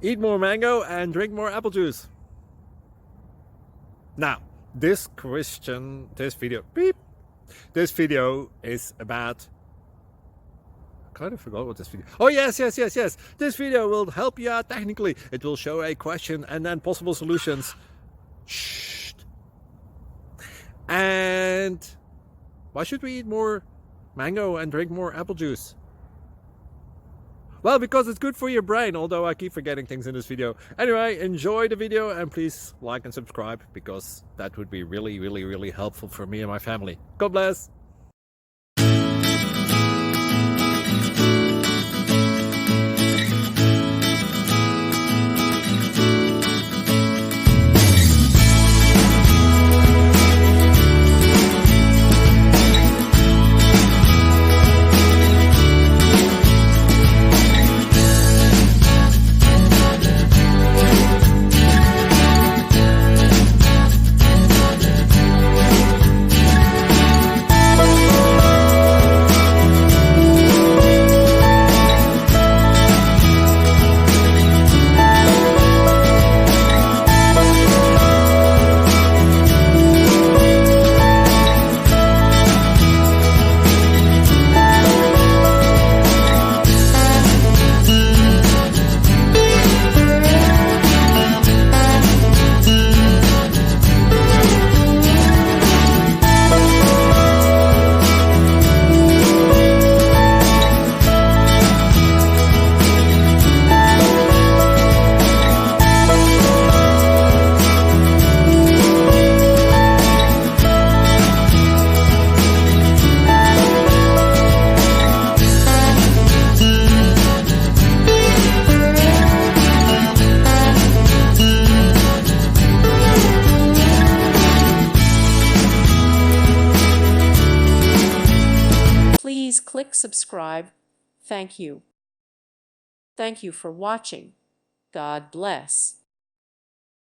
eat more mango and drink more apple juice. Now, this video is about, I kind of forgot what this video. Oh yes. This video will help you out technically. It will show a question and then possible solutions. Shh. And why should we eat more mango and drink more apple juice? Well, because it's good for your brain, although I keep forgetting things in this video. Anyway, enjoy the video and please like and subscribe, because that would be really helpful for me and my family. God bless! Please click subscribe. Thank you. Thank you for watching. God bless.